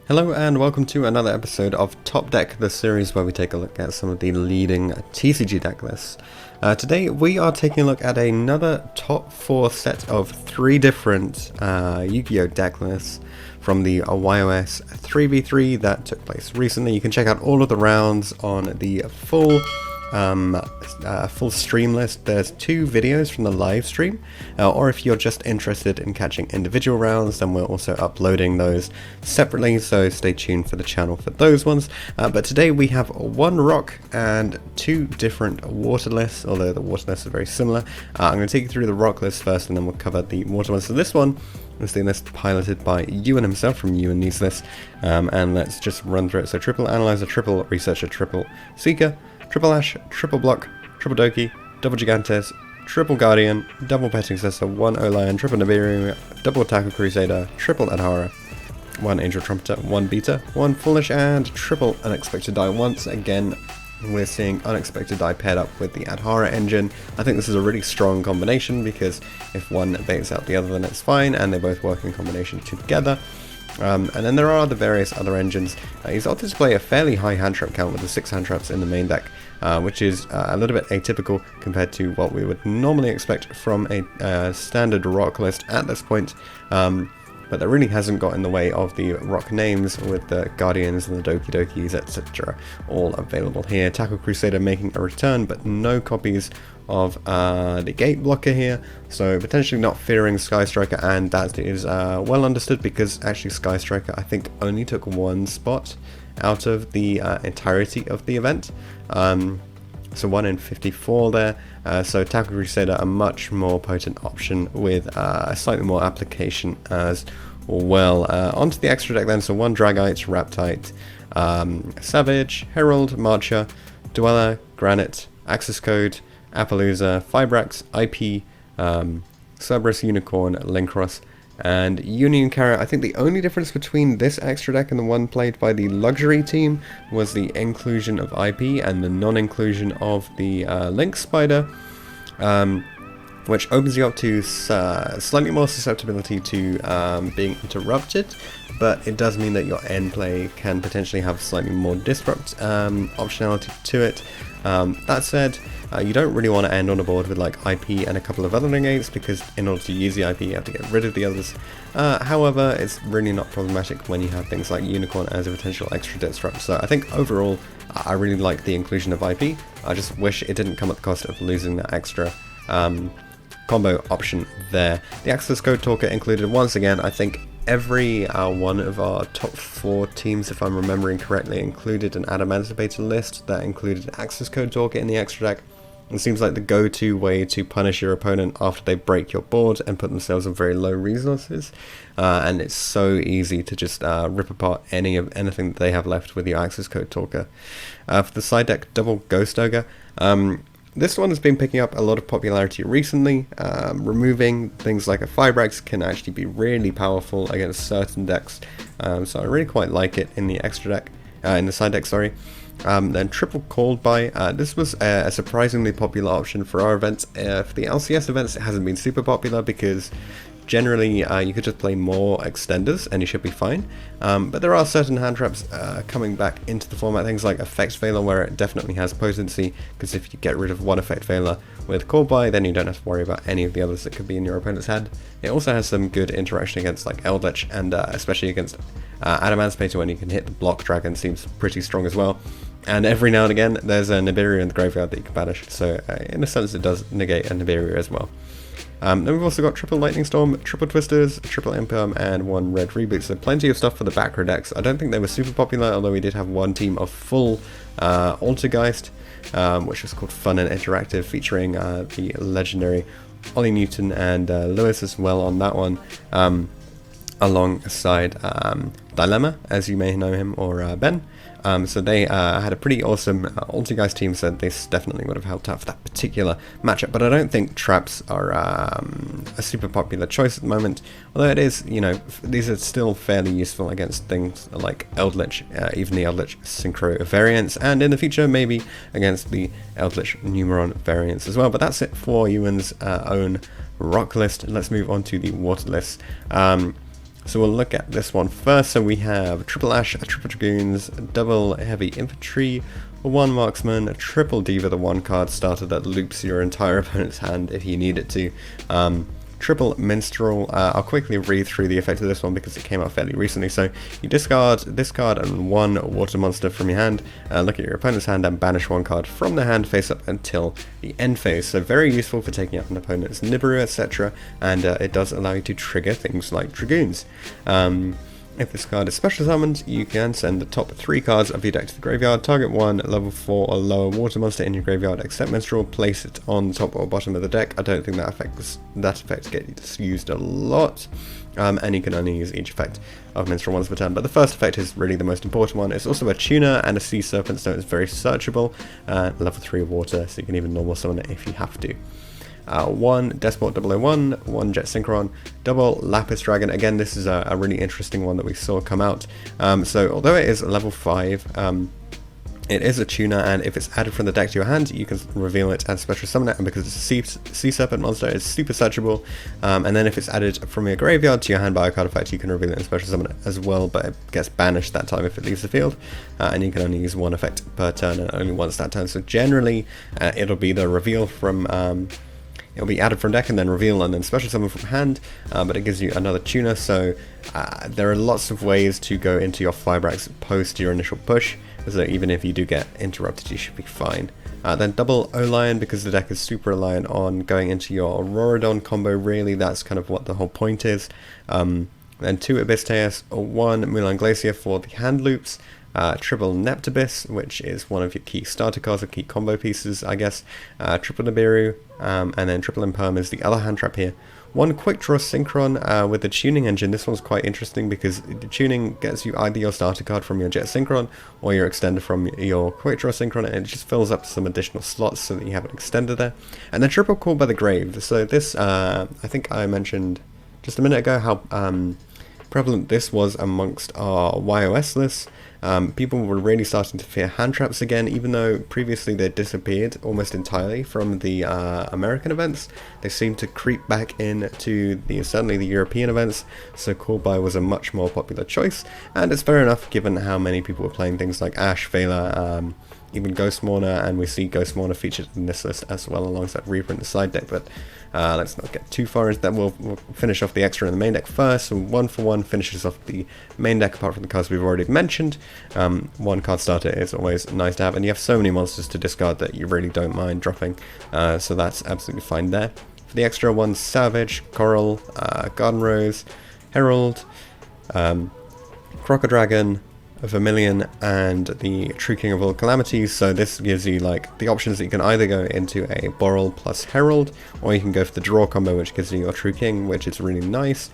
Hello and welcome to another episode of Top Deck, the series where we take a look at some of the leading TCG deck lists. Today we are taking a look at another top 4 set of 3 different YuGiOh deck lists from the YOS 3v3 that took place recently. You can check out all of the rounds on the full stream list. There's 2 videos from the live stream, or if you're just interested in catching individual rounds, then we're also uploading those separately, so stay tuned for the channel for those ones. But today we have 1 rock and 2 different water lists, although the water lists are very similar. I'm going to take you through the rock list first and then we'll cover the water one. So this one is the list piloted by Ewan himself from Ewan Needs This, and let's just run through it. So triple analyzer, triple researcher, triple seeker, triple ash, triple block, triple doki, double gigantes, triple guardian, double petting cessor, 1 O-lion, triple Nibiru, double tackle crusader, triple adhara, 1 angel trumpeter, 1 beta, 1 foolish, and triple unexpected die. Once again we're seeing unexpected die paired up with the adhara engine. I think this is a really strong combination because if one baits out the other then it's fine, and they both work in combination together. And then there are the various other engines. He's opted to play a fairly high hand trap count with the 6 hand traps in the main deck, which is a little bit atypical compared to what we would normally expect from a standard rock list at this point. But that really hasn't got in the way of the rock names with the Guardians and the Doki Dokis, etc. all available here. Tackle Crusader making a return, but no copies of the gate blocker here, so potentially not fearing Sky Striker, and that is well understood because actually Sky Striker I think only took 1 spot out of the entirety of the event. So 1 in 54 there, so Tackle Crusader a much more potent option with slightly more application as well. Onto the extra deck then, so 1 Dragite, Raptite, Savage, Herald, Marcher, Dweller, Granite, Access Code, Appaloosa, Fibrax, IP, Cerberus, Unicorn, Linkross, and Union Carrier. I think the only difference between this extra deck and the one played by the Luxury team was the inclusion of IP and the non-inclusion of the Link Spider, which opens you up to slightly more susceptibility to being interrupted, but it does mean that your end play can potentially have slightly more disrupt optionality to it. That said, you don't really want to end on a board with like IP and a couple of other negates, because in order to use the IP you have to get rid of the others. However, it's really not problematic when you have things like Unicorn as a potential extra disrupt. So I think overall I really like the inclusion of IP. I just wish it didn't come at the cost of losing that extra combo option there. The access code talker included once again. I think every one of our top 4 teams, if I'm remembering correctly, included an adamantipator list that included access code talker in the extra deck. It seems like the go-to way to punish your opponent after they break your board and put themselves on very low resources, and it's so easy to just rip apart anything that they have left with your access code talker. For the side deck, double Ghost Ogre. This one has been picking up a lot of popularity recently. Removing things like a Fibrax can actually be really powerful against certain decks, so I really quite like it in the extra deck, in the side deck, sorry. Then triple Called By. This was a surprisingly popular option for our events. For the LCS events it hasn't been super popular because generally you could just play more extenders and you should be fine, but there are certain hand traps coming back into the format, things like Effect Veiler, where it definitely has potency, because if you get rid of 1 Effect Veiler with Call By, then you don't have to worry about any of the others that could be in your opponent's hand. It also has some good interaction against like Eldritch, and especially against Adamantipator when you can hit the block dragon, seems pretty strong as well. And every now and again there's a Nibiru in the graveyard that you can banish, so in a sense it does negate a Nibiru as well. Then we've also got triple Lightning Storm, triple Twisters, triple Imperm, and 1 red reboot, so plenty of stuff for the back row decks. I don't think they were super popular, although we did have 1 team of full Altergeist, which was called Fun and Interactive, featuring the legendary Ollie Newton and Lewis as well on that one, alongside Dilemma, as you may know him, or Ben. So they had a pretty awesome Altergeist team, so this definitely would have helped out for that particular matchup. But I don't think traps are a super popular choice at the moment, although it is, you know, these are still fairly useful against things like Eldritch, even the Eldritch Synchro variants, and in the future maybe against the Eldritch Numeron variants as well. But that's it for Ewan's own rock list. Let's move on to the water list. So we'll look at this one first. So we have triple Ash, triple Dragoons, double Heavy Infantry, one Marksman, a triple Diva, the one card starter that loops your entire opponent's hand if you need it to. Triple Minstrel. I'll quickly read through the effect of this one because it came out fairly recently. So you discard this card and one water monster from your hand, look at your opponent's hand and banish one card from their hand face up until the end phase. So very useful for taking out an opponent's Nibiru, etc. And it does allow you to trigger things like Dragoons. If this card is special summoned, you can send the top 3 cards of your deck to the graveyard, target one level 4 or lower water monster in your graveyard except Minstrel, place it on the top or bottom of the deck. I don't think that effect gets used a lot, and you can only use each effect of Minstrel once per turn, but the first effect is really the most important one. It's also a tuner and a sea serpent, so it's very searchable, level 3 water, so you can even normal summon it if you have to. 1 Despot 001, 1 Jet Synchron, double Lapis Dragon. Again, this is a really interesting one that we saw come out. So although it is level 5, it is a tuner, and if it's added from the deck to your hand, you can reveal it and special summon it, and because it's a Sea Serpent monster, it's super searchable. And then if it's added from your graveyard to your hand by a card effect, you can reveal it and special summon it as well, but it gets banished that time if it leaves the field, and you can only use one effect per turn and only once that turn. So generally, it'll be the reveal from... it'll be added from deck and then reveal and then special summon from hand, but it gives you another tuner, so there are lots of ways to go into your Fibrax post your initial push, so even if you do get interrupted you should be fine. Then double O-Lion, because the deck is super reliant on going into your Auroradon combo, really that's kind of what the whole point is. Then 2 Abyss, 1 Mulan Glacier for the hand loops, triple Neptibus, which is one of your key starter cards or key combo pieces, I guess, triple Nibiru, and then triple Imperm is the other hand trap here. 1 Quick Draw Synchron with the tuning engine. This one's quite interesting because the tuning gets you either your starter card from your Jet Synchron or your extender from your Quick Draw Synchron, and it just fills up some additional slots so that you have an extender there. And then triple Call by the Grave. So this, I think I mentioned just a minute ago how prevalent this was amongst our YOS lists. People were really starting to fear hand traps again, even though previously they disappeared almost entirely from the American events. They seemed to creep back into certainly the European events, so Call By was a much more popular choice, and it's fair enough given how many people were playing things like Ash, Vela, even Ghost Mourner, and we see Ghost Mourner featured in this list as well alongside Reaper in the side deck, but let's not get too far into that. We'll finish off the extra in the main deck first. So 1 for 1 finishes off the main deck apart from the cards we've already mentioned. 1 card starter is always nice to have, and you have so many monsters to discard that you really don't mind dropping, so that's absolutely fine there. For the extra, 1 Savage, Coral, Garden Rose, Herald, Crocodragon, Vermilion, and the True King of All Calamities. So this gives you like the options that you can either go into a Boral plus Herald, or you can go for the draw combo, which gives you your True King, which is really nice.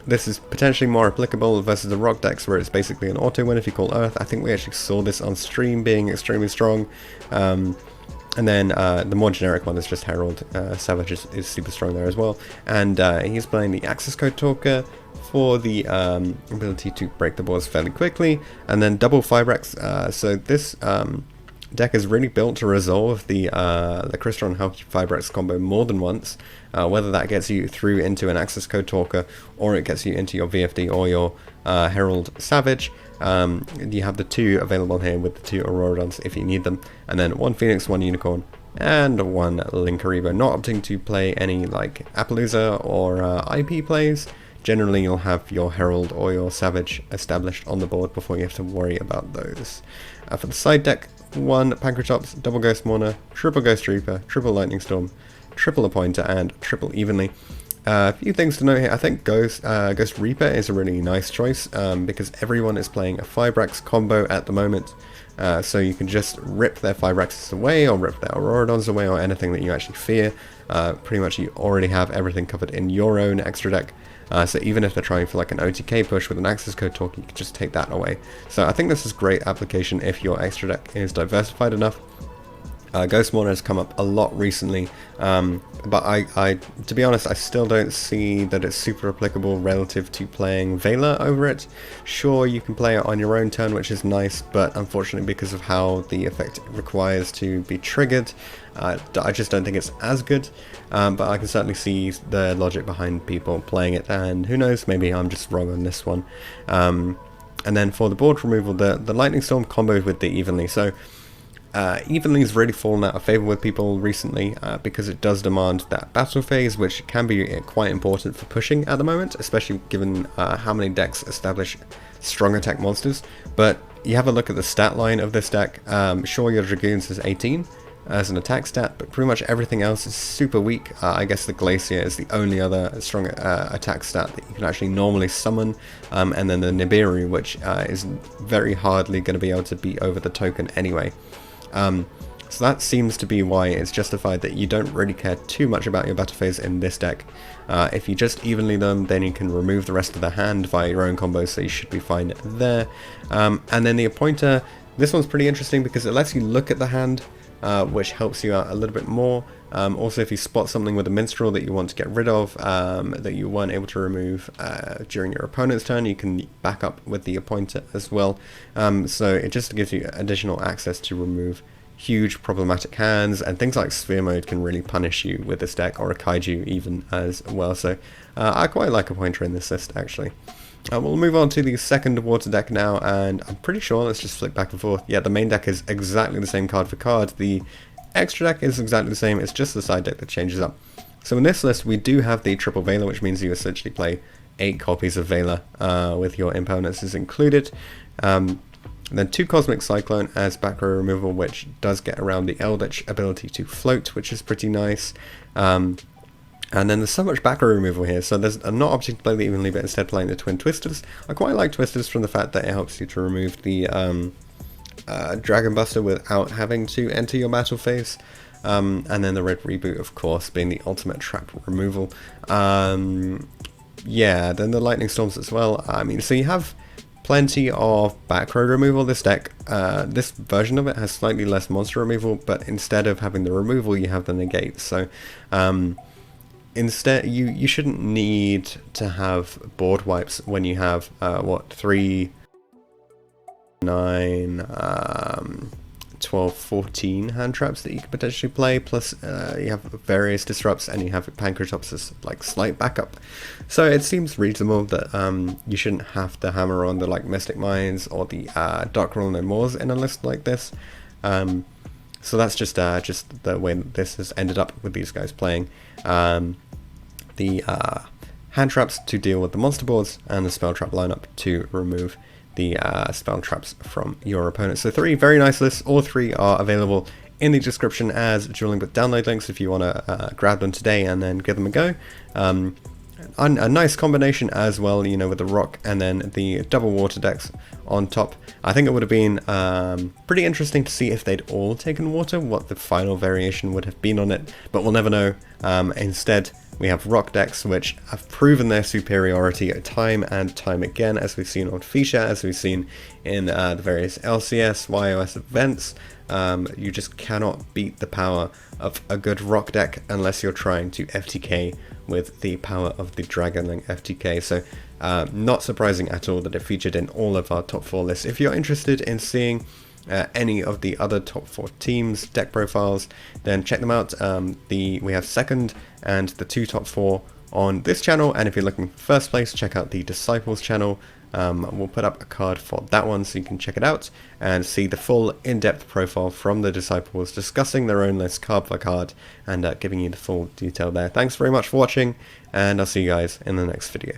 This is potentially more applicable versus the rock decks, where it's basically an auto win if you call Earth. I think we actually saw this on stream being extremely strong. And then the more generic one is just Herald. Savage is super strong there as well. And he's playing the Access Code Talker for the ability to break the boards fairly quickly. And then double Fibrax. So this deck is really built to resolve the Crystron Hulk Fibrax combo more than once. Whether that gets you through into an Access Code Talker, or it gets you into your VFD or your Herald Savage. You have the 2 available here with the 2 Auroradons if you need them, and then 1 Phoenix, 1 Unicorn, and 1 Linkaribo. Not opting to play any like Appaloosa or IP plays. Generally you'll have your Herald or your Savage established on the board before you have to worry about those. For the side deck, 1 Pancratops, double Ghost Mourner, triple Ghost Reaper, triple Lightning Storm, triple Appointer, and triple Evenly. A few things to note here. I think Ghost Reaper is a really nice choice because everyone is playing a Fibrax combo at the moment. So you can just rip their Fibraxes away, or rip their Auroradons away, or anything that you actually fear. Pretty much you already have everything covered in your own extra deck. So even if they're trying for like an OTK push with an Access Code Talk, you can just take that away. So I think this is great application if your extra deck is diversified enough. Ghost Mourner has come up a lot recently, but I, to be honest, I still don't see that it's super applicable relative to playing Vela over it. Sure, you can play it on your own turn, which is nice, but unfortunately because of how the effect requires to be triggered, I just don't think it's as good, but I can certainly see the logic behind people playing it, and who knows, maybe I'm just wrong on this one. And then for the board removal, the Lightning Storm comboed with the Evenly, so Evenly's really fallen out of favour with people recently because it does demand that battle phase, which can be quite important for pushing at the moment, especially given how many decks establish strong attack monsters. But you have a look at the stat line of this deck. Sure, your Dragoons is 18 as an attack stat, but pretty much everything else is super weak. I guess the Glacier is the only other strong attack stat that you can actually normally summon, and then the Nibiru, which is very hardly going to be able to beat over the token anyway. So that seems to be why it's justified that you don't really care too much about your battle phase in this deck. If you just evenly them, then you can remove the rest of the hand via your own combos, so you should be fine there. And then the Appointer, this one's pretty interesting because it lets you look at the hand, which helps you out a little bit more. Also, if you spot something with a Minstrel that you want to get rid of, that you weren't able to remove during your opponent's turn, you can back up with the Appointer as well. So it just gives you additional access to remove huge problematic hands, and things like Sphere Mode can really punish you with this deck, or a Kaiju even as well. So I quite like Appointer in this list actually. We'll move on to the second water deck now, and I'm pretty sure, let's just flick back and forth. Yeah, the main deck is exactly the same card for card. The extra deck is exactly the same, it's just the side deck that changes up. So in this list we do have the triple Vela, which means you essentially play 8 copies of Vela with your impermanences included. Then 2 Cosmic Cyclone as back row removal, which does get around the Eldritch ability to float, which is pretty nice. And then there's so much back row removal here, so there's not opting to play the Evenly, but instead playing the Twin Twisters. I quite like Twisters from the fact that it helps you to remove the Dragon Buster without having to enter your battle phase. And then the Red Reboot, of course, being the ultimate trap removal. Yeah, then the Lightning Storms as well. I mean, so you have plenty of back row removal. This deck, this version of it has slightly less monster removal, but instead of having the removal, you have the negate. So instead, you shouldn't need to have board wipes when you have what, 3, 9, 12, 14 hand traps that you could potentially play, plus you have various disrupts, and you have Pancratops as like slight backup. So it seems reasonable that you shouldn't have to hammer on the like Mystic Mines or the Dark Roll No Mores in a list like this. So that's just the way that this has ended up with these guys playing. The hand traps to deal with the monster boards, and the spell trap lineup to remove the spell traps from your opponent. So 3 very nice lists. All 3 are available in the description as dueling with download links if you want to grab them today and then give them a go. A nice combination as well, you know, with the rock and then the double water decks on top. I think it would have been pretty interesting to see if they'd all taken water, what the final variation would have been on it, but we'll never know. Instead, we have rock decks which have proven their superiority time and time again, as we've seen on Fisha, as we've seen in the various LCS, YOS events. You just cannot beat the power of a good rock deck unless you're trying to FTK with the power of the Dragonlink FTK. So not surprising at all that it featured in all of our top 4 lists. If you're interested in seeing any of the other top 4 teams deck profiles, then check them out. We have second and the 2 top 4 on this channel, and if you're looking for first place, check out the Disciples channel. We'll put up a card for that one so you can check it out and see the full in-depth profile from the Disciples, discussing their own list card by card and giving you the full detail there. Thanks very much for watching, and I'll see you guys in the next video.